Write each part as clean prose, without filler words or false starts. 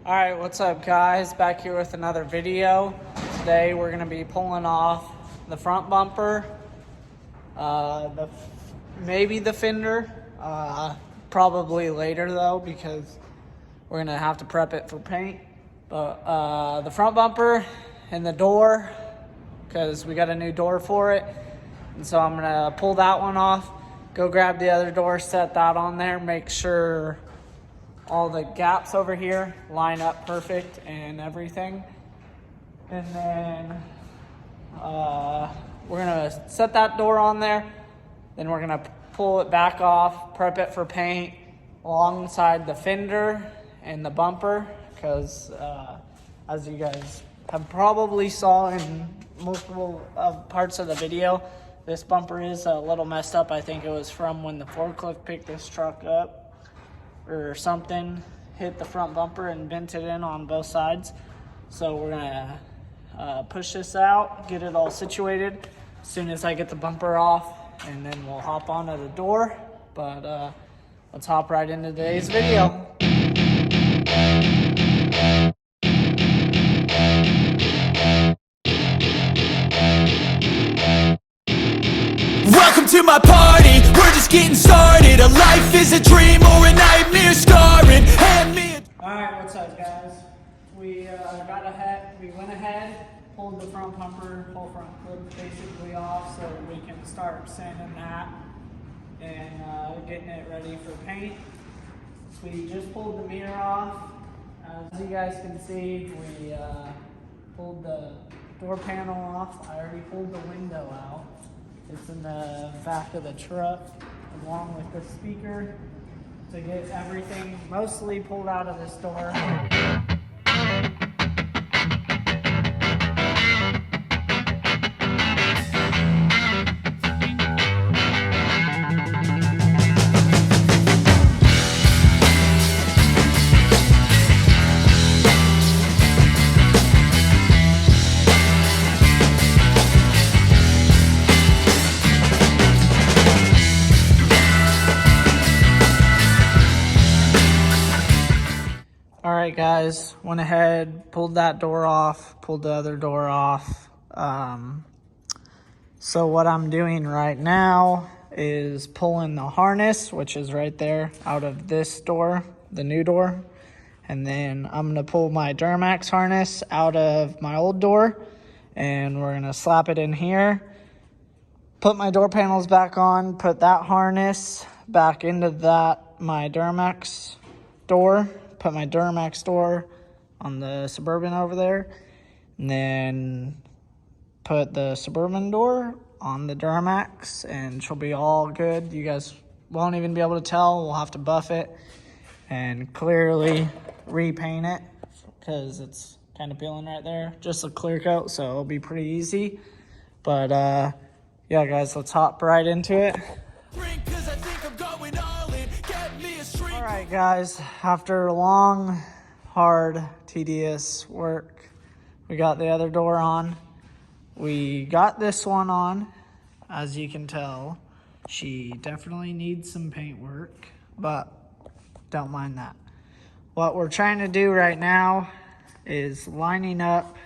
All right, what's up guys? Back here with another video. Today we're gonna be pulling off the front bumper, maybe the fender, probably later though because we're gonna have to prep it for paint. But the front bumper and the door, because we got a new door for it. And so I'm gonna pull that one off, go grab the other door, set that on there, make sure all the gaps over here line up perfect and everything. And then we're gonna set that door on there. Then we're gonna pull it back off, prep it for paint alongside the fender and the bumper, because as you guys have probably saw in multiple parts of the video, this bumper is a little messed up. I think it was from when the forklift picked this truck up or something, hit the front bumper and bent it in on both sides. So we're gonna push this out, get it all situated as soon as I get the bumper off, and then we'll hop onto the door. But let's hop right into today's video. Welcome to my party, we're just getting started. A life is a dream or a nightmare scarring. Alright, what's up guys? We went ahead, pulled the front bumper, whole front clip basically off so we can start sanding that and getting it ready for paint. So we just pulled the mirror off. As you guys can see, we pulled the door panel off. I already pulled the window out. It's in the back of the truck along with the speaker to get everything mostly pulled out of this door. Alright guys, went ahead, pulled that door off, pulled the other door off. So what I'm doing right now is pulling the harness, which is right there, out of this door, the new door. And then I'm going to pull my Duramax harness out of my old door, and we're going to slap it in here. Put my door panels back on, put that harness back into my Duramax door. Put my Duramax door on the Suburban over there, and then put the Suburban door on the Duramax, and she'll be all good. You guys won't even be able to tell. We'll have to buff it and clearly repaint it because it's kind of peeling right there. Just a clear coat, so it'll be pretty easy. But yeah guys, let's hop right into it. Alright guys, after long, hard, tedious work, we got the other door on. We got this one on. As you can tell, she definitely needs some paint work, but don't mind that. What we're trying to do right now is lining up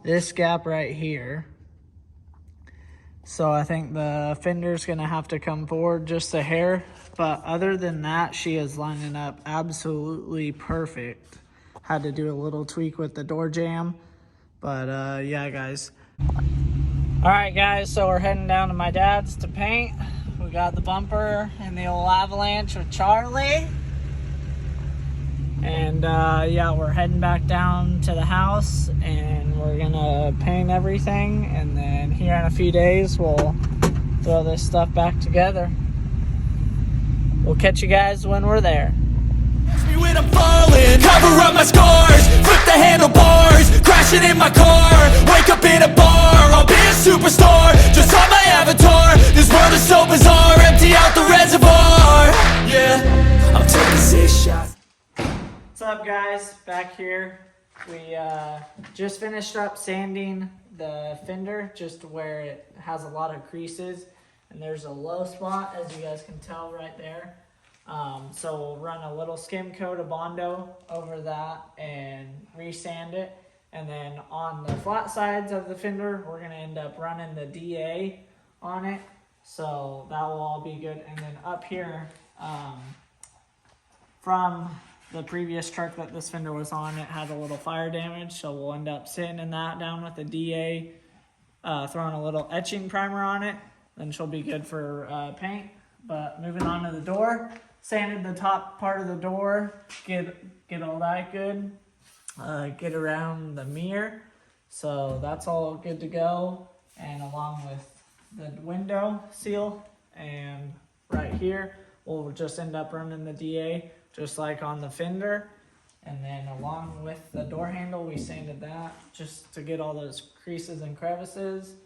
this gap right here. So I think the fender's gonna have to come forward just a hair. But other than that, she is lining up absolutely perfect. Had to do a little tweak with the door jamb. But yeah, guys. All right, guys, so we're heading down to my dad's to paint. We got the bumper and the old Avalanche with Charlie. And yeah, we're heading back down to the house and we're gonna paint everything. And then here in a few days, we'll throw this stuff back together. We'll catch you guys when we're there. When I'm falling, cover up my scars, flip the handlebars, crashing in my car, wake up in a bar, I'll be a superstar, just on my avatar, this world is so bizarre, empty out the reservoir, yeah, I'm taking 6 shots. What's up guys, back here. We just finished up sanding the fender just where it has a lot of creases. And there's a low spot, as you guys can tell right there. So we'll run a little skim coat of Bondo over that and resand it. And then on the flat sides of the fender, we're gonna end up running the DA on it. So that will all be good. And then up here, from the previous truck that this fender was on, it had a little fire damage. So we'll end up sanding that down with the DA, throwing a little etching primer on it. Then she'll be good for paint. But moving on to the door, sanded the top part of the door, get all that good. Get around the mirror, so that's all good to go, and along with the window seal, and right here we'll just end up running the DA just like on the fender. And then along with the door handle, we sanded that just to get all those creases and crevices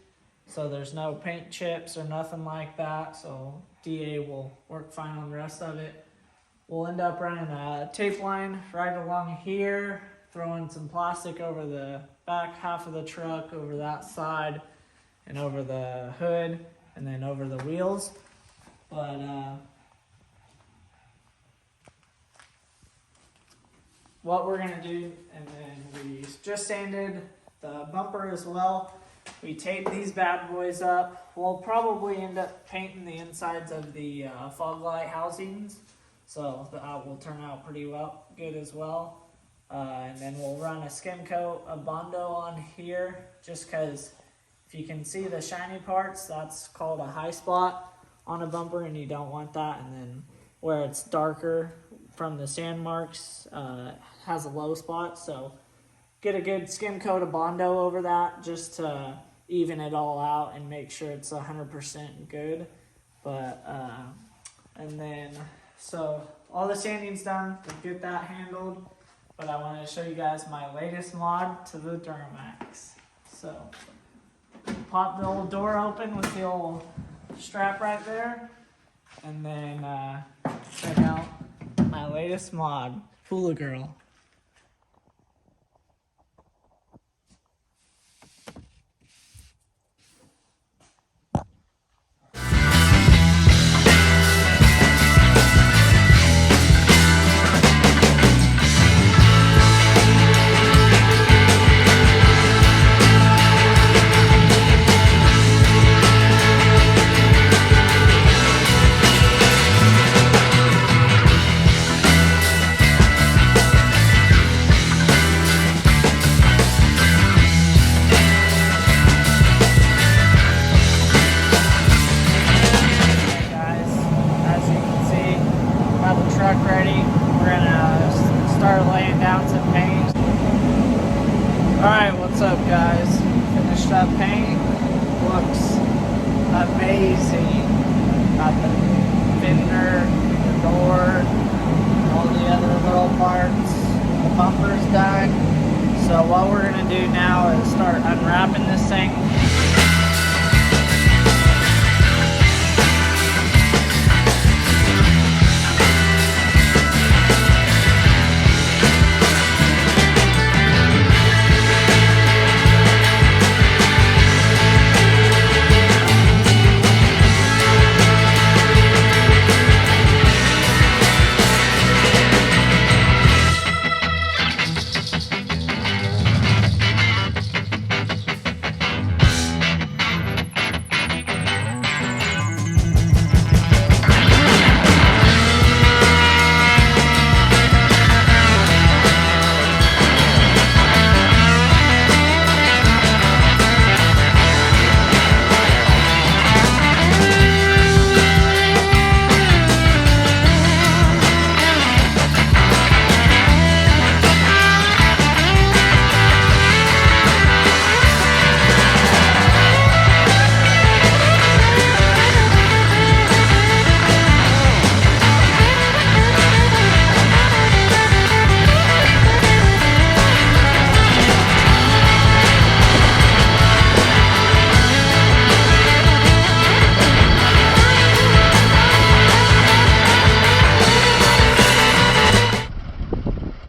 so there's no paint chips or nothing like that, so DA will work fine on the rest of it. We'll end up running a tape line right along here, throwing some plastic over the back half of the truck, over that side, and over the hood, and then over the wheels. But what we're gonna do, and then we just sanded the bumper as well. We taped these bad boys up. We'll probably end up painting the insides of the fog light housings, so that will turn out pretty good as well. And then we'll run a skim coat of Bondo on here, just because if you can see the shiny parts, that's called a high spot on a bumper, and you don't want that. And then where it's darker from the sand marks, has a low spot. So get a good skim coat of Bondo over that just to even it all out and make sure it's 100% good. But and then so all the sanding's done to get that handled. But I wanted to show you guys my latest mod to the Duramax. So, pop the old door open with the old strap right there. And then check out my latest mod, Hula Girl. Truck ready. We're gonna start laying down some paint. Alright, what's up guys? Finished up paint. Looks amazing. Got the fender, the door, all the other little parts. The bumper's done. So what we're gonna do now is start unwrapping this thing.